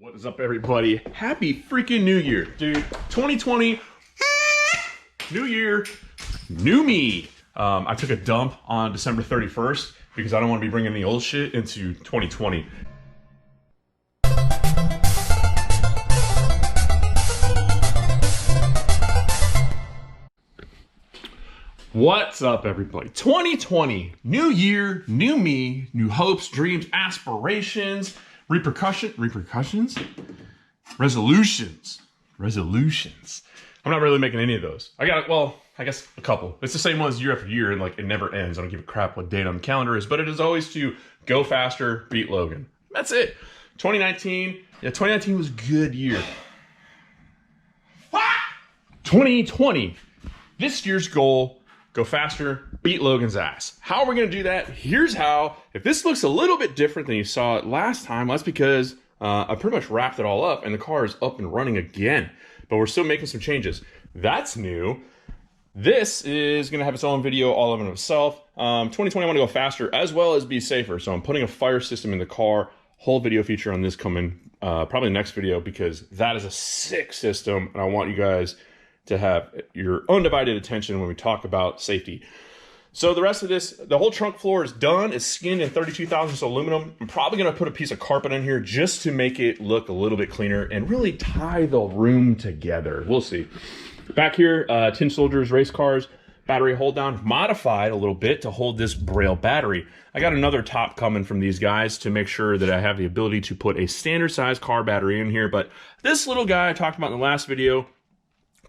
What is up, everybody? Happy freaking New Year, dude. 2020, new year, new me. I took a dump on December 31st because I don't want to be bringing any old shit into 2020. What's up, everybody? 2020, new year, new me, new hopes, dreams, aspirations, resolutions. I'm not really making any of those. I guess a couple. It's the same ones year after year, and like it never ends. I don't give a crap what date on the calendar is, but it is always to go faster, beat Logan. That's it. 2019, yeah, 2019 was a good year. 2020, this year's goal, go faster, beat Logan's ass. How are we gonna do that? Here's how. If this looks a little bit different than you saw it last time, that's because I pretty much wrapped it all up and the car is up and running again, but we're still making some changes. That's new. This is gonna have its own video all of itself. 2020, I wanna go faster as well as be safer. So I'm putting a fire system in the car. Whole video feature on this coming, probably next video, because that is a sick system and I want you guys to have your undivided attention when we talk about safety. So the rest of this, the whole trunk floor is done. It's skinned in 32 thousandths aluminum. I'm probably gonna put a piece of carpet in here just to make it look a little bit cleaner and really tie the room together. We'll see. Back here, Tin Soldiers race cars, battery hold down, modified a little bit to hold this Braille battery. I got another top coming from these guys to make sure that I have the ability to put a standard size car battery in here. But this little guy I talked about in the last video,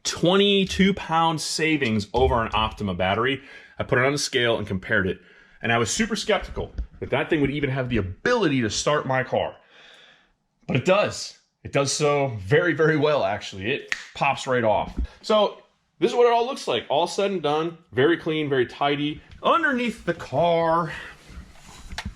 22-pound savings over an Optima battery. I put it on a scale and compared it, and I was super skeptical that that thing would even have the ability to start my car. But it does. It does so very, very well, actually. It pops right off. So this is what it all looks like. All said and done. Very clean, very tidy. Underneath the car,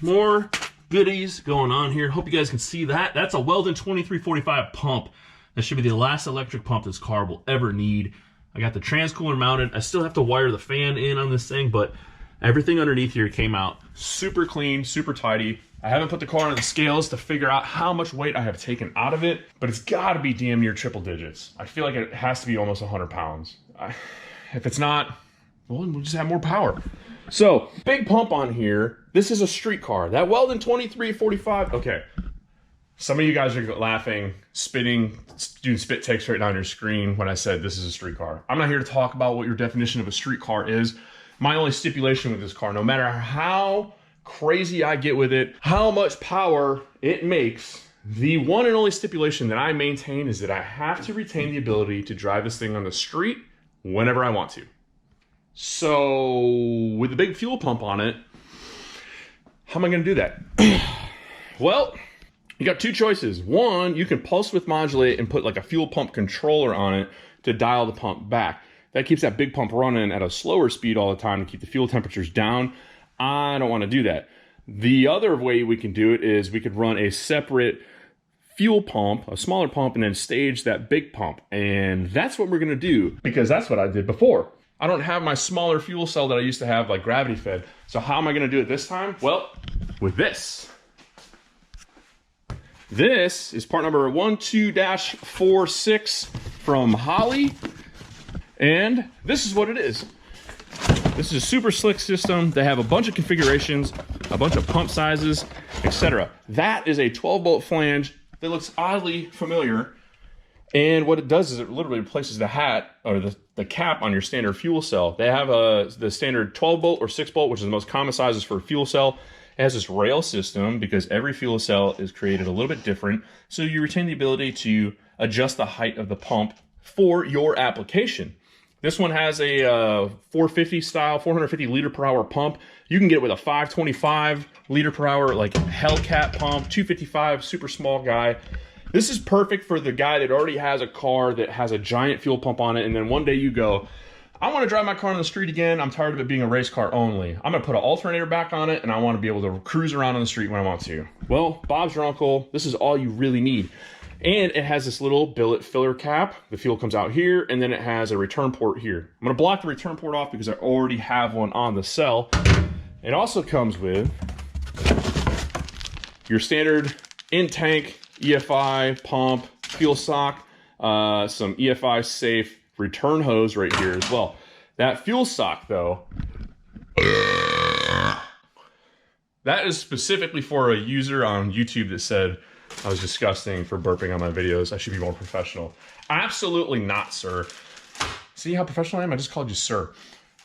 more goodies going on here. Hope you guys can see that. That's a Weldon 2345 pump. That should be the last electric pump this car will ever need. I got the transcooler mounted. I still have to wire the fan in on this thing, but everything underneath here came out super clean, super tidy. I haven't put the car on the scales to figure out how much weight I have taken out of it, but it's gotta be damn near triple digits. I feel like it has to be almost 100 pounds. If it's not, well, we'll just have more power. So, big pump on here. This is a street car. That Weldon 2345, okay. Some of you guys are laughing, spitting, doing spit takes right now on your screen when I said this is a street car. I'm not here to talk about what your definition of a street car is. My only stipulation with this car, no matter how crazy I get with it, how much power it makes, the one and only stipulation that I maintain is that I have to retain the ability to drive this thing on the street whenever I want to. So with the big fuel pump on it, how am I gonna do that? Well, you got two choices. One, you can pulse width modulate and put like a fuel pump controller on it to dial the pump back. That keeps that big pump running at a slower speed all the time to keep the fuel temperatures down. I don't want to do that. The other way we can do it is we could run a separate fuel pump, a smaller pump, and then stage that big pump. And that's what we're going to do, because that's what I did before. I don't have my smaller fuel cell that I used to have, like gravity fed. So how am I going to do it this time? Well, with this. This is part number 12-46 from Holley, and this is what it is. This is a super slick system. They have a bunch of configurations, a bunch of pump sizes, etc. That is a 12-bolt flange that looks oddly familiar, and what it does is it literally replaces the hat, or the cap on your standard fuel cell. They have the standard 12-bolt or 6-bolt, which is the most common sizes for a fuel cell. It has this rail system because every fuel cell is created a little bit different, so you retain the ability to adjust the height of the pump for your application. This one has a 450 style, 450 liter per hour pump. You can get it with a 525 liter per hour, like Hellcat pump, 255, super small guy. This is perfect for the guy that already has a car that has a giant fuel pump on it, and then one day you go, I want to drive my car on the street again. I'm tired of it being a race car only. I'm gonna put an alternator back on it and I want to be able to cruise around on the street when I want to. Well, Bob's your uncle. This is all you really need. And it has this little billet filler cap. The fuel comes out here, and then it has a return port here. I'm gonna block the return port off because I already have one on the cell. It also comes with your standard in-tank EFI pump, fuel sock, some EFI safe return hose right here as well. That fuel sock though, that is specifically for a user on YouTube that said I was disgusting for burping on my videos. I should be more professional. Absolutely not, sir. See how professional I am? I just called you sir.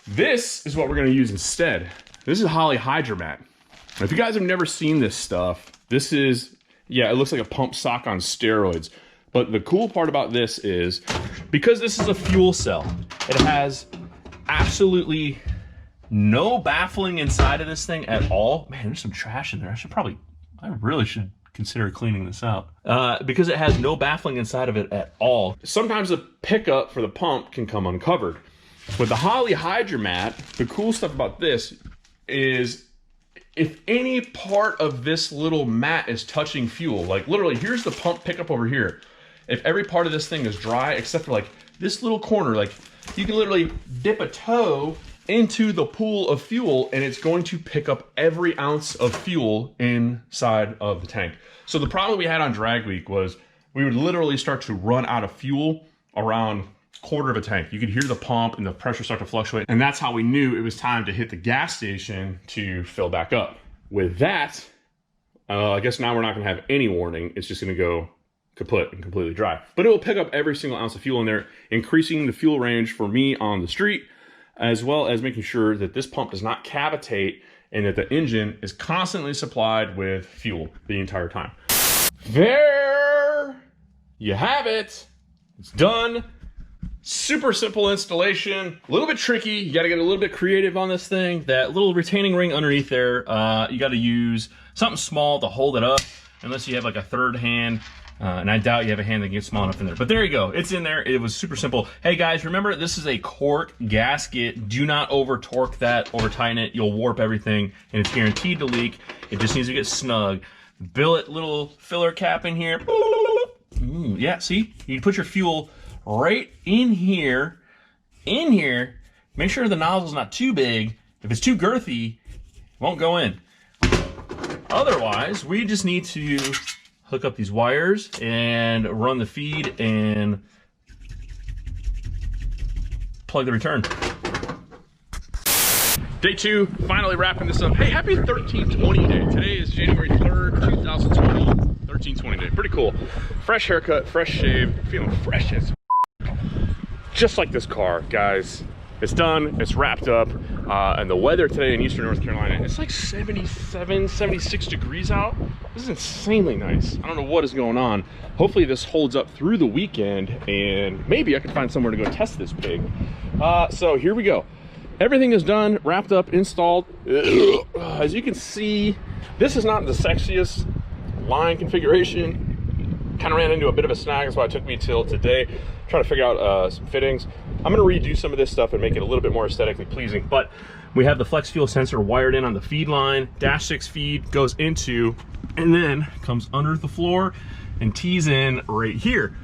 This is what we're gonna use instead. This is Holley Hydromat. Now, if you guys have never seen this stuff, this is, yeah, it looks like a pump sock on steroids. But the cool part about this is, because this is a fuel cell, it has absolutely no baffling inside of this thing at all. Man, there's some trash in there. I really should consider cleaning this out. Because it has no baffling inside of it at all. Sometimes the pickup for the pump can come uncovered. With the Holley Hydromat, the cool stuff about this is if any part of this little mat is touching fuel, like literally here's the pump pickup over here. If every part of this thing is dry, except for like this little corner, like you can literally dip a toe into the pool of fuel and it's going to pick up every ounce of fuel inside of the tank. So the problem we had on Drag Week was we would literally start to run out of fuel around quarter of a tank. You could hear the pump and the pressure start to fluctuate. And that's how we knew it was time to hit the gas station to fill back up. With that, I guess now we're not gonna have any warning. It's just gonna go kaput and completely dry. But it will pick up every single ounce of fuel in there, increasing the fuel range for me on the street, as well as making sure that this pump does not cavitate and that the engine is constantly supplied with fuel the entire time. There you have it. It's done. Super simple installation, a little bit tricky. You gotta get a little bit creative on this thing. That little retaining ring underneath there, you gotta use something small to hold it up, unless you have like a third hand. And I doubt you have a hand that gets small enough in there. But there you go. It's in there. It was super simple. Hey guys, remember this is a cork gasket. Do not over torque that, over tighten it. You'll warp everything and it's guaranteed to leak. It just needs to get snug. Billet little filler cap in here. Yeah, see? You put your fuel right in here. Make sure the nozzle's not too big. If it's too girthy, it won't go in. Otherwise, we just need to hook up these wires and run the feed and plug the return. Day 2, finally wrapping this up. Hey, happy 1320 day. Today is January 3rd, 2020. 1320 day, pretty cool. Fresh haircut, fresh shave, feeling fresh as just like this car, guys. It's done, it's wrapped up, and the weather today in eastern North Carolina, it's like 77, 76 degrees out. This is insanely nice. I don't know what is going on. Hopefully this holds up through the weekend, and maybe I can find somewhere to go test this pig. So here we go. Everything is done, wrapped up, installed. As you can see, this is not the sexiest line configuration. Kind of ran into a bit of a snag, that's why it took me till today, trying to figure out some fittings. I'm gonna redo some of this stuff and make it a little bit more aesthetically pleasing, but we have the flex fuel sensor wired in on the feed line. Dash 6 feed goes into, and then comes under the floor and tees in right here.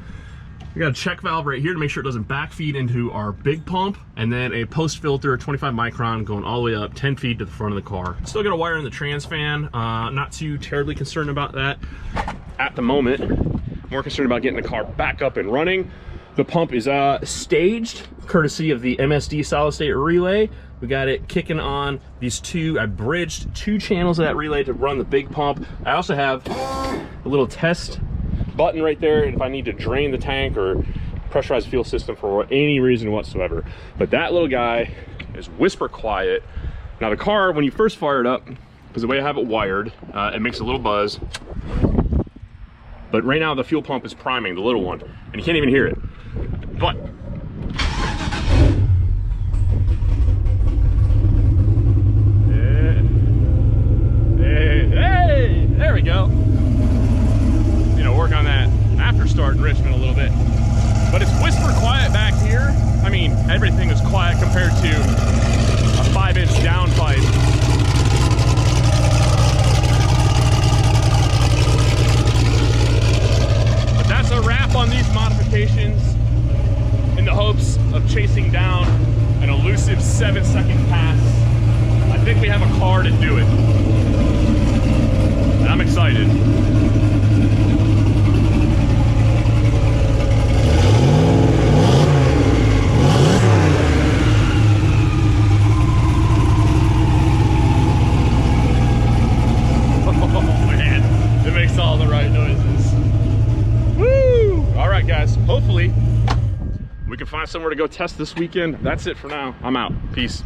We got a check valve right here to make sure it doesn't backfeed into our big pump, and then a post filter, 25 micron, going all the way up 10 feet to the front of the car. Still got a wire in the trans fan. Not too terribly concerned about that at the moment. More concerned about getting the car back up and running. The pump is staged, courtesy of the MSD solid state relay. We got it kicking on these two. I bridged 2 channels of that relay to run the big pump. I also have a little test button right there if I need to drain the tank or pressurize the fuel system for any reason whatsoever. But that little guy is whisper quiet. Now the car, when you first fire it up, because the way I have it wired, it makes a little buzz. But right now the fuel pump is priming, the little one, and you can't even hear it. But hey, there we go. You know, work on that after start enrichment a little bit. But it's whisper quiet back here. I mean, everything is quiet compared to a 5-inch downpipe. But that's a wrap on these modifications, in the hopes of chasing down an elusive 7-second pass. I think we have a car to do it. And I'm excited. hopefully we can find somewhere to go test this weekend. That's it for now. I'm out. Peace.